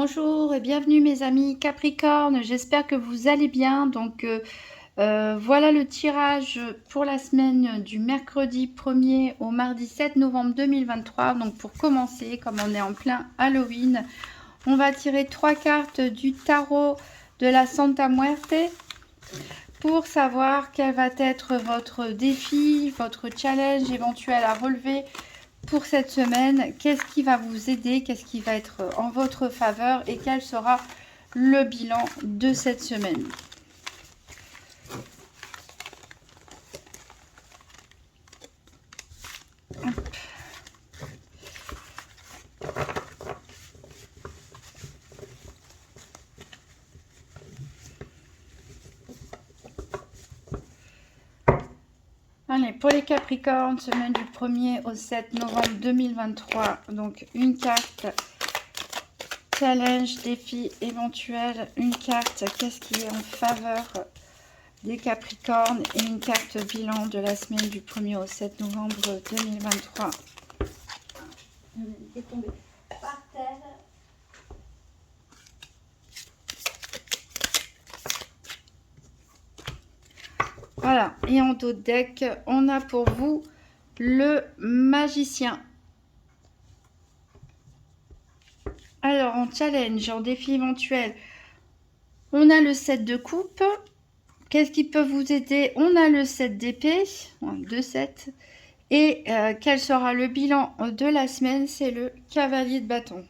Bonjour et bienvenue mes amis Capricorne, j'espère que vous allez bien. Voilà le tirage pour la semaine du mercredi 1er au mardi 7 novembre 2023. Donc pour commencer, comme on est en plein Halloween, on va tirer 3 cartes du tarot de la Santa Muerte pour savoir quel va être votre défi, votre challenge éventuel à relever pour cette semaine. Qu'est-ce qui va vous aider, qu'est-ce qui va être en votre faveur et quel sera le bilan de cette semaine. Allez, pour les Capricornes, semaine du 1er au 7 novembre 2023. Donc, une carte challenge, défi éventuel. Une carte, qu'est-ce qui est en faveur des Capricornes. Et une carte bilan de la semaine du 1er au 7 novembre 2023. Il est tombé par terre. Voilà, et en dos de deck, on a pour vous le magicien. Alors, en challenge, en défi éventuel, on a le 7 de coupe. Qu'est-ce qui peut vous aider? On a le 7 d'épée, 2 7. Et quel sera le bilan de la semaine? C'est le cavalier de bâton.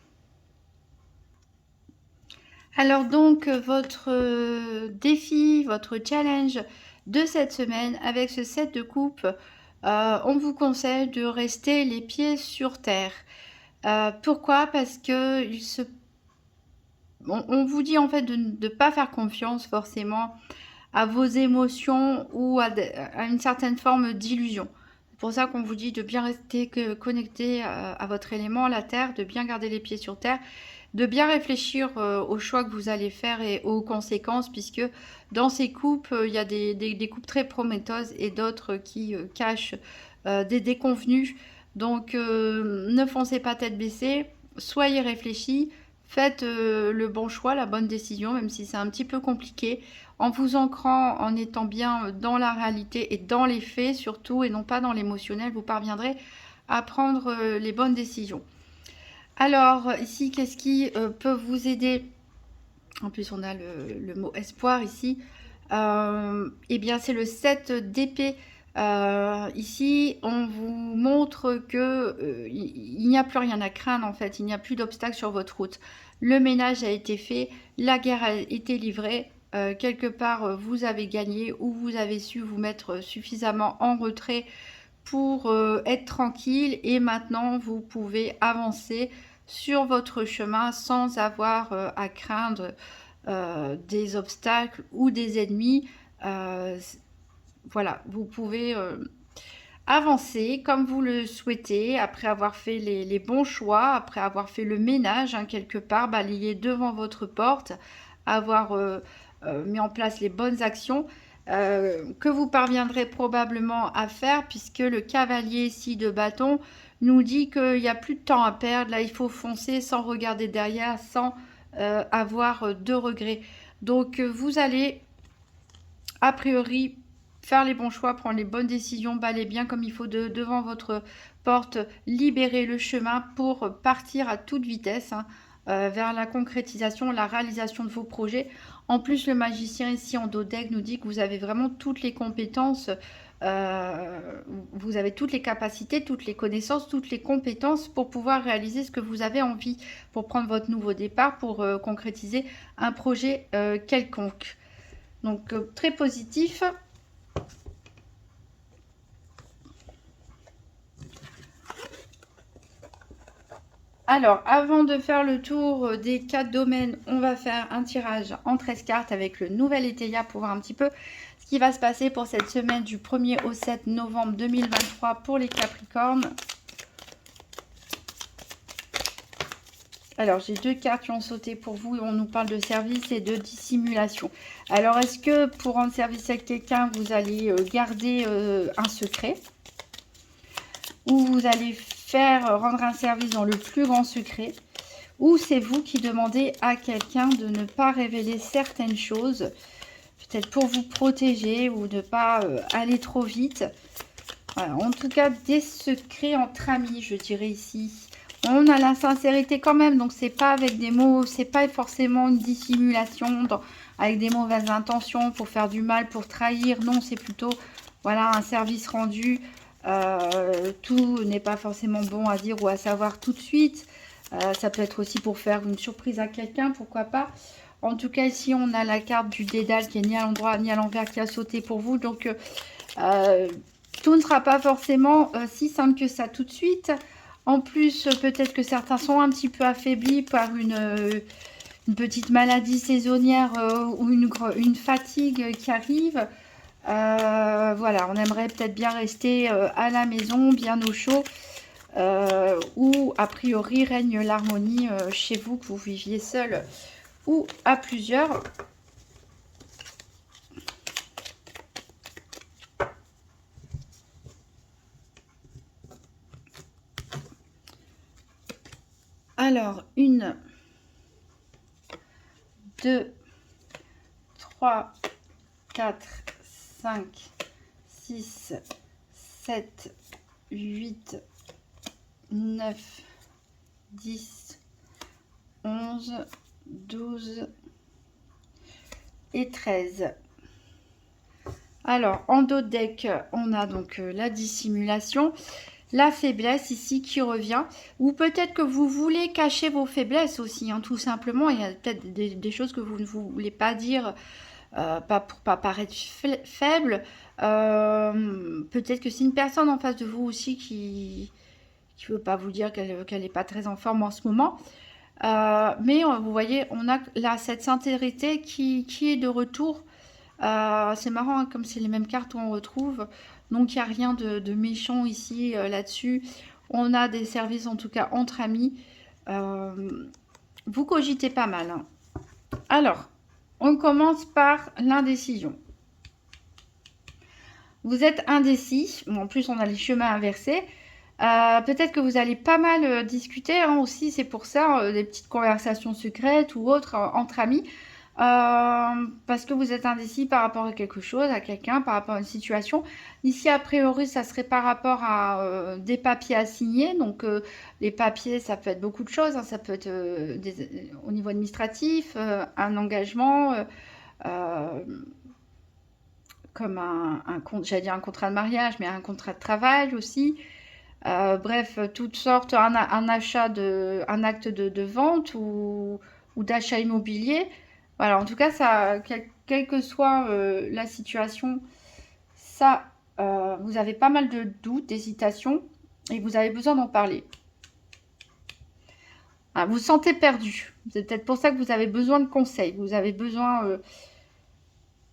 Alors donc, votre défi, votre challenge de cette semaine avec ce 7 de coupe, on vous conseille de rester les pieds sur terre. Pourquoi? Parce que on vous dit en fait de ne pas faire confiance forcément à vos émotions ou à une certaine forme d'illusion. C'est pour ça qu'on vous dit de bien rester connecté à votre élément, la terre, de bien garder les pieds sur terre, de bien réfléchir aux choix que vous allez faire et aux conséquences, puisque dans ces coupes, il y a des coupes très prometteuses et d'autres qui cachent des déconvenues. Donc ne foncez pas tête baissée, soyez réfléchis, faites le bon choix, la bonne décision, même si c'est un petit peu compliqué, en vous ancrant, en étant bien dans la réalité et dans les faits surtout, et non pas dans l'émotionnel, vous parviendrez à prendre les bonnes décisions. Alors ici, qu'est-ce qui peut vous aider? En plus, on a le mot espoir ici. Eh bien, c'est le 7 d'épée. Ici, on vous montre que il n'y a plus rien à craindre en fait. Il n'y a plus d'obstacles sur votre route. Le ménage a été fait, la guerre a été livrée. Quelque part, vous avez gagné ou vous avez su vous mettre suffisamment en retrait pour être tranquille et maintenant vous pouvez avancer sur votre chemin sans avoir à craindre des obstacles ou des ennemis. Voilà, vous pouvez avancer comme vous le souhaitez après avoir fait les bons choix, après avoir fait le ménage quelque part, balayer devant votre porte, avoir mis en place les bonnes actions que vous parviendrez probablement à faire, puisque le cavalier ici de bâton nous dit qu'il n'y a plus de temps à perdre. Là, il faut foncer sans regarder derrière, sans avoir de regrets. Donc, vous allez, a priori, faire les bons choix, prendre les bonnes décisions, balayer bien comme il faut devant votre porte, libérer le chemin pour partir à toute vitesse vers la concrétisation, la réalisation de vos projets. En plus, le magicien ici en dos deck nous dit que vous avez vraiment toutes les compétences, vous avez toutes les capacités, toutes les connaissances, toutes les compétences pour pouvoir réaliser ce que vous avez envie, pour prendre votre nouveau départ, pour concrétiser un projet quelconque. Donc, très positif. Alors, avant de faire le tour des 4 domaines, on va faire un tirage en 13 cartes avec le nouvel Etelia pour voir un petit peu ce qui va se passer pour cette semaine du 1er au 7 novembre 2023 pour les Capricornes. Alors, j'ai 2 cartes qui ont sauté pour vous et on nous parle de service et de dissimulation. Alors, est-ce que pour rendre service à quelqu'un, vous allez garder un secret? Ou vous allez rendre un service dans le plus grand secret? ou c'est vous qui demandez à quelqu'un de ne pas révéler certaines choses, peut-être pour vous protéger ou ne pas aller trop vite. Voilà, en tout cas, des secrets entre amis, je dirais ici. On a la sincérité quand même, donc c'est pas avec des mots, c'est pas forcément une dissimulation avec des mauvaises intentions pour faire du mal, pour trahir. Non, c'est plutôt, voilà, un service rendu. Tout n'est pas forcément bon à dire ou à savoir tout de suite. Ça peut être aussi pour faire une surprise à quelqu'un, pourquoi pas. En tout cas, ici, on a la carte du dédale qui est ni à l'endroit ni à l'envers qui a sauté pour vous. Donc, tout ne sera pas forcément si simple que ça tout de suite. En plus, peut-être que certains sont un petit peu affaiblis par une petite maladie saisonnière ou une fatigue qui arrive. Voilà, on aimerait peut-être bien rester à la maison, bien au chaud, où a priori règne l'harmonie chez vous, que vous viviez seul ou à plusieurs. Alors, 1, 2, 3, 4, 5, 6, 7, 8, 9, 10, 11, 12 et 13. Alors, en dos de deck, on a donc la dissimulation, la faiblesse ici qui revient, ou peut-être que vous voulez cacher vos faiblesses aussi, hein, tout simplement. Il y a peut-être des choses que vous ne voulez pas dire, pas pour pas paraître faible. Peut-être que c'est une personne en face de vous aussi qui veut pas vous dire qu'elle n'est pas très en forme en ce moment. Mais vous voyez, on a là cette sincérité qui est de retour. C'est marrant, hein, comme c'est les mêmes cartes qu'on retrouve. Donc, il n'y a rien de méchant ici, là-dessus. On a des services, en tout cas, entre amis. Vous cogitez pas mal, hein. Alors, on commence par l'indécision. Vous êtes indécis. En plus, on a les chemins inversés. Peut-être que vous allez pas mal discuter, hein, aussi. C'est pour ça, des petites conversations secrètes ou autres entre amis. Parce que vous êtes indécis par rapport à quelque chose, à quelqu'un, par rapport à une situation. Ici, a priori, ça serait par rapport à des papiers à signer. Donc, les papiers, ça peut être beaucoup de choses, hein. Ça peut être au niveau administratif, un engagement, comme j'allais dire un contrat de mariage, mais un contrat de travail aussi. Bref, toutes sortes, un achat un acte de vente ou d'achat immobilier. Voilà, en tout cas, ça, quelle que soit la situation, ça, vous avez pas mal de doutes, d'hésitations, et vous avez besoin d'en parler. Ah, vous vous sentez perdu. C'est peut-être pour ça que vous avez besoin de conseils. Vous avez besoin,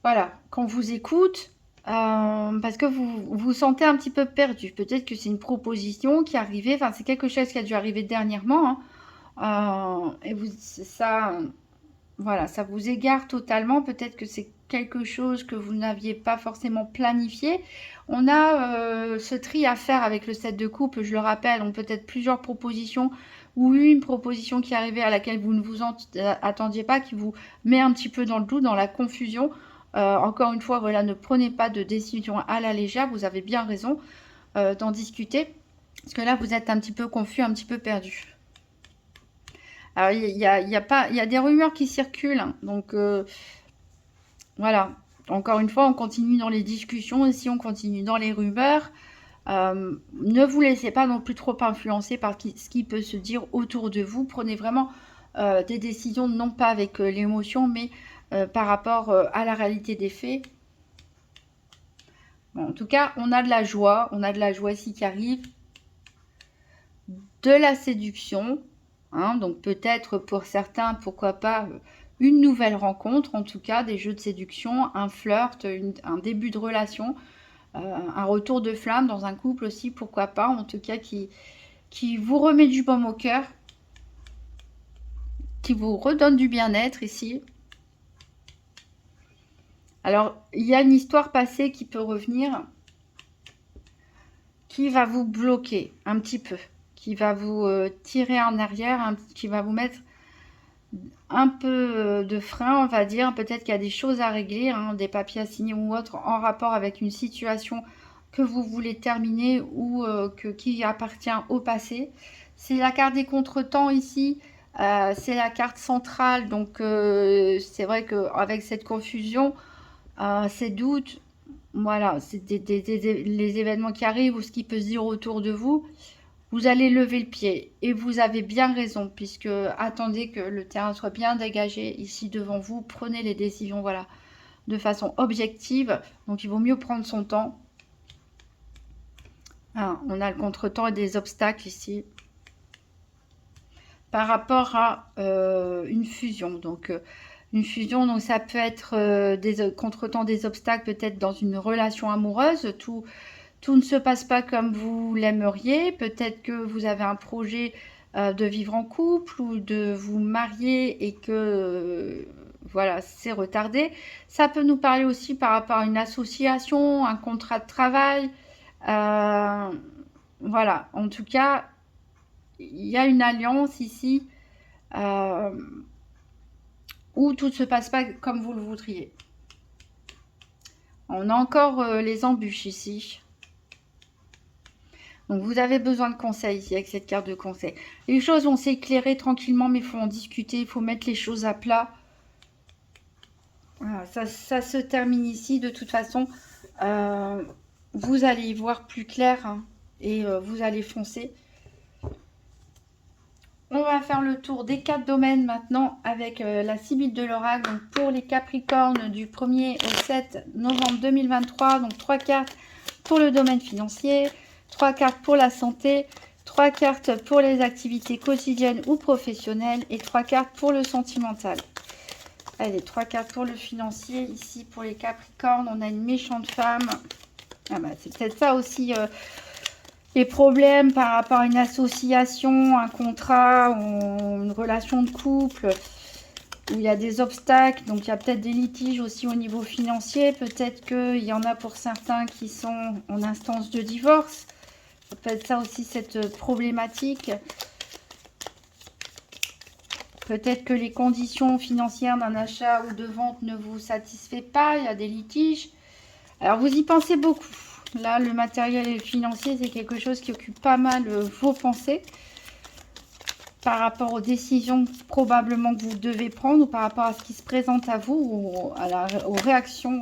voilà, qu'on vous écoute, parce que vous vous sentez un petit peu perdu. Peut-être que c'est une proposition qui est arrivée, enfin, c'est quelque chose qui a dû arriver dernièrement, hein, et ça, voilà, ça vous égare totalement. Peut-être que c'est quelque chose que vous n'aviez pas forcément planifié. On a ce tri à faire avec le 7 de coupe, je le rappelle. On peut-être plusieurs propositions ou une proposition qui est arrivée à laquelle vous ne vous attendiez pas, qui vous met un petit peu dans le doute, dans la confusion. Encore une fois, voilà, ne prenez pas de décision à la légère. Vous avez bien raison d'en discuter. Parce que là, vous êtes un petit peu confus, un petit peu perdu. Alors, il y a des rumeurs qui circulent, hein. Donc, voilà. Encore une fois, on continue dans les discussions. Ici, on continue dans les rumeurs. Ne vous laissez pas non plus trop influencer par ce qui peut se dire autour de vous. Prenez vraiment des décisions, non pas avec l'émotion, mais par rapport à la réalité des faits. Bon, en tout cas, on a de la joie. On a de la joie ici qui arrive. De la séduction. Hein, donc peut-être pour certains, pourquoi pas, une nouvelle rencontre, en tout cas des jeux de séduction, un flirt, un début de relation, un retour de flamme dans un couple aussi, pourquoi pas, en tout cas qui vous remet du baume au cœur, qui vous redonne du bien-être ici. Alors, il y a une histoire passée qui peut revenir, qui va vous bloquer un petit peu, qui va vous tirer en arrière, qui va vous mettre un peu de frein, on va dire. Peut-être qu'il y a des choses à régler, hein, des papiers à signer ou autre, en rapport avec une situation que vous voulez terminer ou qui appartient au passé. C'est la carte des contretemps ici. C'est la carte centrale, donc c'est vrai qu'avec cette confusion, ces doutes, voilà, c'est les événements qui arrivent ou ce qui peut se dire autour de vous, vous allez lever le pied. Et vous avez bien raison, puisque attendez que le terrain soit bien dégagé ici devant vous. Prenez les décisions, voilà, de façon objective. Donc il vaut mieux prendre son temps. Ah, on a le contretemps et des obstacles ici. Par rapport à une fusion. Donc une fusion, donc ça peut être des contretemps, des obstacles, peut-être dans une relation amoureuse. Tout ne se passe pas comme vous l'aimeriez. Peut-être que vous avez un projet de vivre en couple ou de vous marier et que voilà, c'est retardé. Ça peut nous parler aussi par rapport à une association, un contrat de travail. Voilà, en tout cas, il y a une alliance ici où tout ne se passe pas comme vous le voudriez. On a encore les embûches ici. Donc vous avez besoin de conseils ici avec cette carte de conseil. Les choses vont s'éclairer tranquillement, mais il faut en discuter, il faut mettre les choses à plat. Voilà, ça se termine ici. De toute façon, vous allez y voir plus clair, hein, et vous allez foncer. On va faire le tour des 4 domaines maintenant avec la Sibylle de l'oracle. Donc pour les Capricornes du 1er au 7 novembre 2023. Donc 3 cartes pour le domaine financier, 3 cartes pour la santé, 3 cartes pour les activités quotidiennes ou professionnelles et 3 cartes pour le sentimental. Allez, 3 cartes pour le financier. Ici pour les Capricornes, on a une méchante femme. Ah bah, c'est peut-être ça aussi... les problèmes par rapport à une association, un contrat, ou une relation de couple, où il y a des obstacles, donc il y a peut-être des litiges aussi au niveau financier, peut-être qu'il y en a pour certains qui sont en instance de divorce, ça peut être ça aussi cette problématique. Peut-être que les conditions financières d'un achat ou de vente ne vous satisfait pas, il y a des litiges. Alors vous y pensez beaucoup. Là, le matériel et le financier, c'est quelque chose qui occupe pas mal vos pensées par rapport aux décisions probablement que vous devez prendre ou par rapport à ce qui se présente à vous ou aux réactions.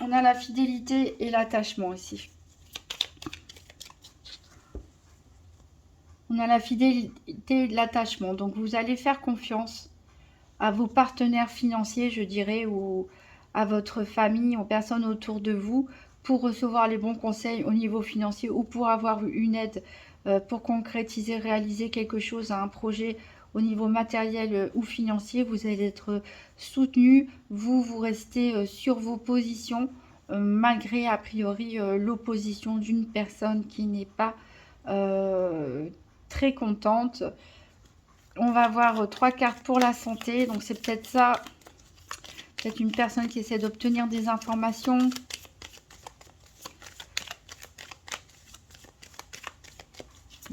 On a la fidélité et l'attachement ici. On a la fidélité et l'attachement. Donc, vous allez faire confiance à vos partenaires financiers, je dirais, ou à votre famille, aux personnes autour de vous, pour recevoir les bons conseils au niveau financier ou pour avoir une aide pour concrétiser, réaliser quelque chose, un projet au niveau matériel ou financier. Vous allez être soutenu, vous restez sur vos positions, malgré a priori l'opposition d'une personne qui n'est pas très contente. On va voir 3 cartes pour la santé, donc c'est peut-être ça. Peut-être une personne qui essaie d'obtenir des informations.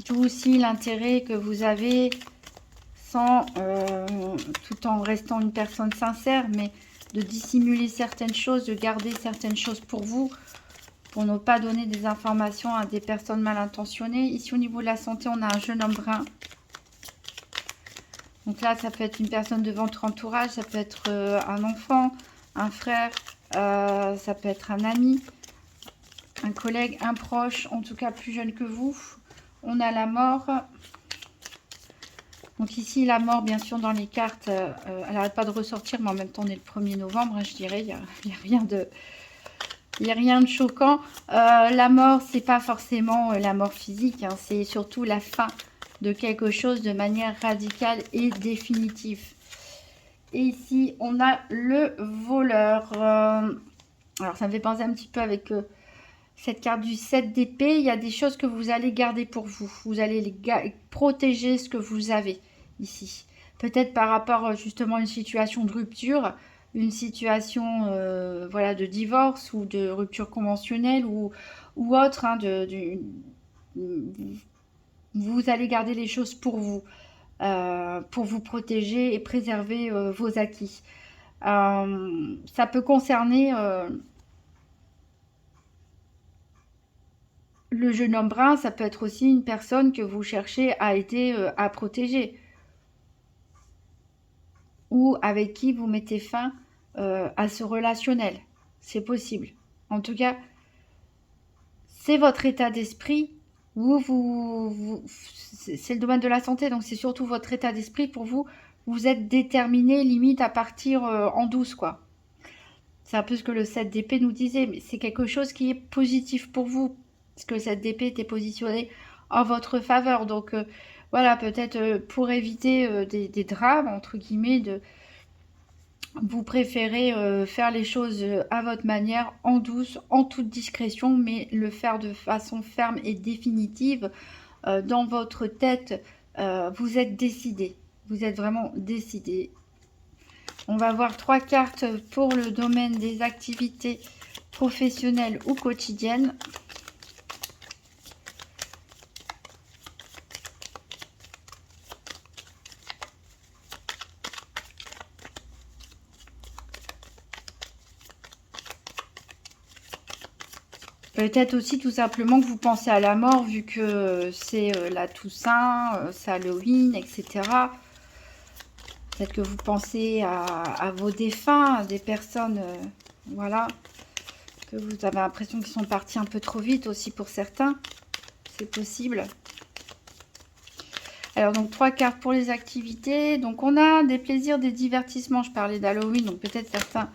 D'où aussi l'intérêt que vous avez, tout en restant une personne sincère, mais de dissimuler certaines choses, de garder certaines choses pour vous, pour ne pas donner des informations à des personnes mal intentionnées. Ici, au niveau de la santé, on a un jeune homme brun. Donc là, ça peut être une personne de votre entourage, ça peut être un enfant, un frère, ça peut être un ami, un collègue, un proche, en tout cas plus jeune que vous. On a la mort. Donc ici, la mort, bien sûr, dans les cartes, elle n'arrête pas de ressortir, mais en même temps, on est le 1er novembre, hein, je dirais, il n'y a rien de choquant. La mort, c'est pas forcément la mort physique, hein, c'est surtout la fin de quelque chose de manière radicale et définitive. Et ici, on a le voleur. Alors, ça me fait penser un petit peu avec cette carte du 7 d'épée. Il y a des choses que vous allez garder pour vous. Vous allez protéger ce que vous avez ici. Peut-être par rapport justement à une situation de rupture. une situation voilà, de divorce ou de rupture conventionnelle ou autre, hein, vous allez garder les choses pour vous protéger et préserver vos acquis. Ça peut concerner le jeune homme brun, ça peut être aussi une personne que vous cherchez à protéger ou avec qui vous mettez fin à ce relationnel. C'est possible. En tout cas, c'est votre état d'esprit. C'est le domaine de la santé, donc c'est surtout votre état d'esprit pour vous. Vous êtes déterminé, limite à partir en douce, quoi. C'est un peu ce que le 7 d'épée nous disait, mais c'est quelque chose qui est positif pour vous, parce que le 7 d'épée était positionné en votre faveur. Donc voilà, peut-être pour éviter des drames, entre guillemets, vous préférez faire les choses à votre manière, en douce, en toute discrétion, mais le faire de façon ferme et définitive. Dans votre tête, vous êtes décidé. Vous êtes vraiment décidé. On va voir 3 cartes pour le domaine des activités professionnelles ou quotidiennes. Peut-être aussi tout simplement que vous pensez à la mort vu que c'est la Toussaint, c'est Halloween, etc. Peut-être que vous pensez à vos défunts, à des personnes, voilà, que vous avez l'impression qu'ils sont partis un peu trop vite aussi pour certains. C'est possible. Alors, donc, 3 cartes pour les activités. Donc, on a des plaisirs, des divertissements. Je parlais d'Halloween, donc peut-être certains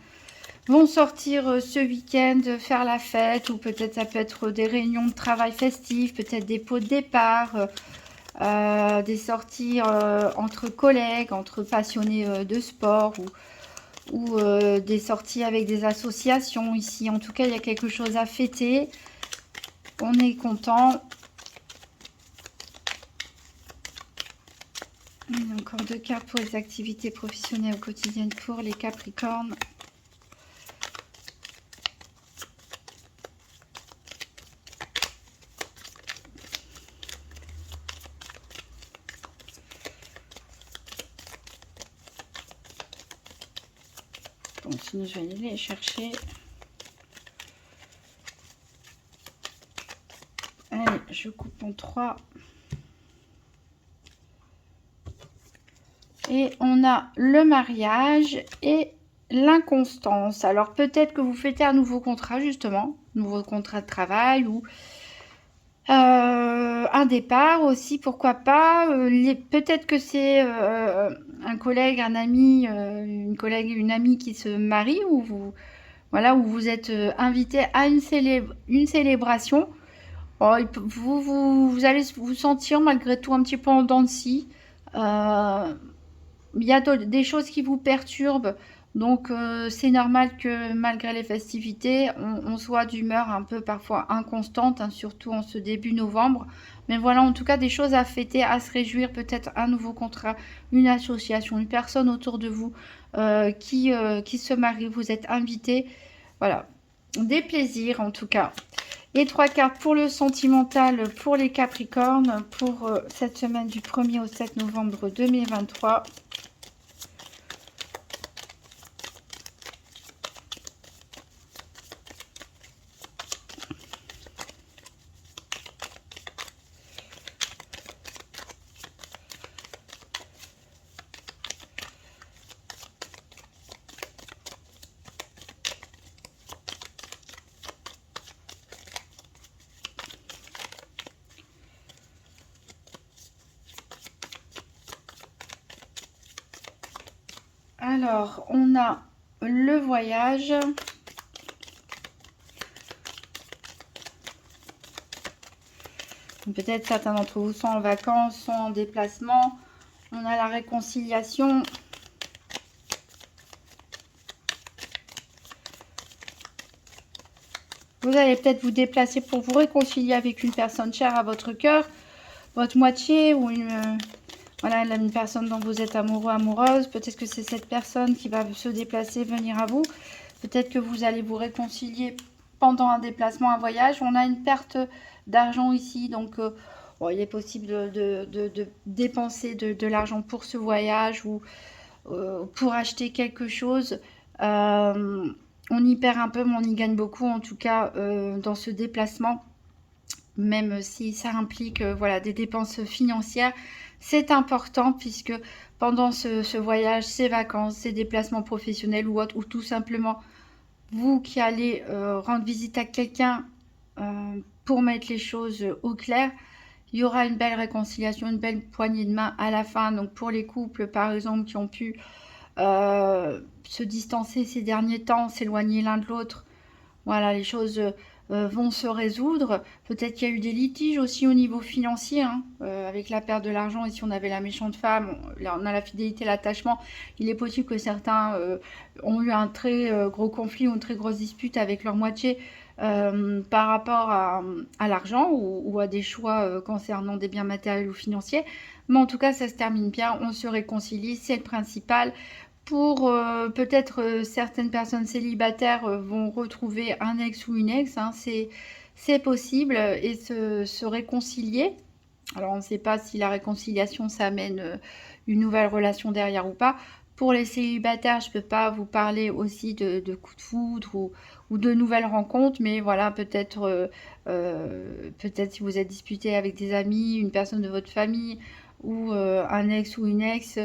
vont sortir ce week-end, faire la fête, ou peut-être ça peut être des réunions de travail festives, peut-être des pots de départ, des sorties entre collègues, entre passionnés de sport, ou des sorties avec des associations ici. En tout cas, il y a quelque chose à fêter. On est content. Il y a encore 2 cartes pour les activités professionnelles ou quotidiennes pour les Capricornes. Bon, sinon je vais aller les chercher. Allez, je coupe en 3. Et on a le mariage et l'inconstance. Alors peut-être que vous fêtez un nouveau contrat justement, nouveau contrat de travail ou un départ aussi, pourquoi pas. Peut-être que c'est un collègue, un ami, une collègue, une amie qui se marie ou voilà, où vous êtes invité à une célébration. Oh, vous allez vous sentir malgré tout un petit peu en dents de scie. Il y a des choses qui vous perturbent, donc c'est normal que malgré les festivités, on soit d'humeur un peu parfois inconstante, hein, surtout en ce début novembre. Mais voilà, en tout cas, des choses à fêter, à se réjouir, peut-être un nouveau contrat, une association, une personne autour de vous qui se marie, vous êtes invité. Voilà, des plaisirs en tout cas. Et 3 cartes pour le sentimental pour les Capricornes pour cette semaine du 1er au 7 novembre 2023. Alors, on a le voyage. Peut-être certains d'entre vous sont en vacances, sont en déplacement. On a la réconciliation. Vous allez peut-être vous déplacer pour vous réconcilier avec une personne chère à votre cœur, votre moitié ou une... Voilà, une personne dont vous êtes amoureux, amoureuse. Peut-être que c'est cette personne qui va se déplacer, venir à vous. Peut-être que vous allez vous réconcilier pendant un déplacement, un voyage. On a une perte d'argent ici, donc bon, il est possible de dépenser de l'argent pour ce voyage ou pour acheter quelque chose. On y perd un peu, mais on y gagne beaucoup, en tout cas dans ce déplacement, même si ça implique voilà, des dépenses financières. C'est important puisque pendant ce voyage, ces vacances, ces déplacements professionnels ou autres, ou tout simplement vous qui allez rendre visite à quelqu'un pour mettre les choses au clair, il y aura une belle réconciliation, une belle poignée de main à la fin. Donc pour les couples par exemple qui ont pu se distancer ces derniers temps, s'éloigner l'un de l'autre, voilà, les choses vont se résoudre. Peut-être qu'il y a eu des litiges aussi au niveau financier, hein, avec la perte de l'argent. Ici, on avait la méchante femme, là, on a la fidélité, l'attachement. Il est possible que certains ont eu un très gros conflit ou une très grosse dispute avec leur moitié par rapport à l'argent ou à des choix concernant des biens matériels ou financiers. Mais en tout cas, ça se termine bien, on se réconcilie, c'est le principal. Pour peut-être certaines personnes célibataires vont retrouver un ex ou une ex, hein, c'est possible, et se réconcilier. Alors on ne sait pas si la réconciliation ça amène une nouvelle relation derrière ou pas. Pour les célibataires, je ne peux pas vous parler aussi de coups de foudre ou de nouvelles rencontres, mais voilà, peut-être peut-être si vous êtes disputé avec des amis, une personne de votre famille ou un ex ou une ex,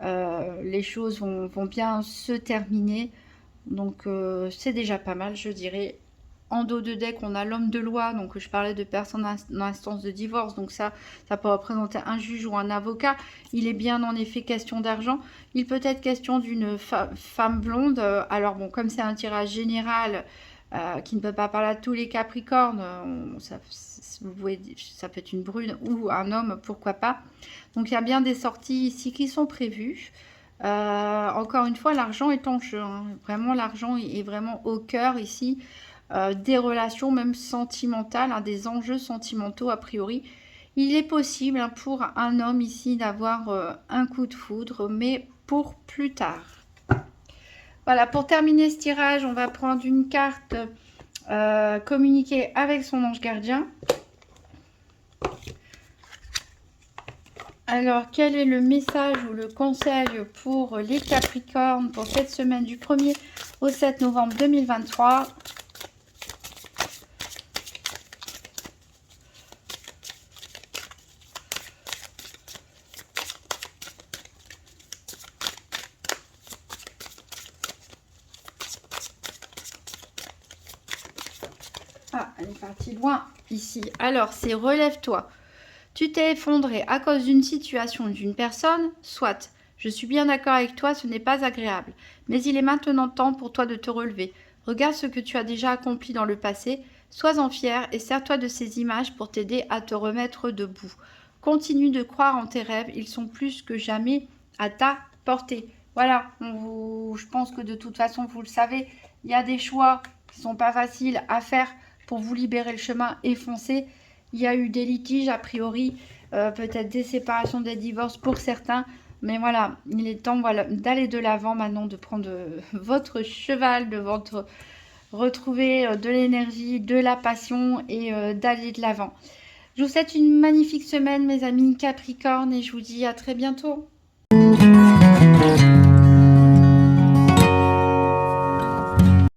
les choses vont bien se terminer. Donc c'est déjà pas mal, je dirais. En dos de deck, on a l'homme de loi, donc je parlais de personnes en instance de divorce, donc ça peut représenter un juge ou un avocat. Il est bien en effet question d'argent. Il peut être question d'une femme blonde. Alors bon, comme c'est un tirage général qui ne peut pas parler à tous les Capricornes, ça peut être une brune ou un homme, pourquoi pas. Donc il y a bien des sorties ici qui sont prévues. Encore une fois, l'argent est en jeu, hein. Vraiment, l'argent est vraiment au cœur ici des relations, même sentimentales, hein, des enjeux sentimentaux a priori. Il est possible hein, pour un homme ici d'avoir un coup de foudre, mais pour plus tard. Voilà, pour terminer ce tirage, on va prendre une carte communiquer avec son ange gardien. Alors, quel est le message ou le conseil pour les Capricornes pour cette semaine du 1er au 7 novembre 2023 ? Ah, elle est partie loin ici. Alors, c'est relève-toi. Tu t'es effondré à cause d'une situation ou d'une personne, soit. Je suis bien d'accord avec toi, ce n'est pas agréable. Mais il est maintenant temps pour toi de te relever. Regarde ce que tu as déjà accompli dans le passé. Sois-en fier et sers-toi de ces images pour t'aider à te remettre debout. Continue de croire en tes rêves, ils sont plus que jamais à ta portée. Voilà, je pense que de toute façon, vous le savez, il y a des choix qui ne sont pas faciles à faire pour vous libérer le chemin et foncer. Il y a eu des litiges, a priori, peut-être des séparations, des divorces pour certains. Mais voilà, il est temps d'aller de l'avant maintenant, de prendre votre cheval, retrouver de l'énergie, de la passion et d'aller de l'avant. Je vous souhaite une magnifique semaine, mes amis Capricorne, et je vous dis à très bientôt.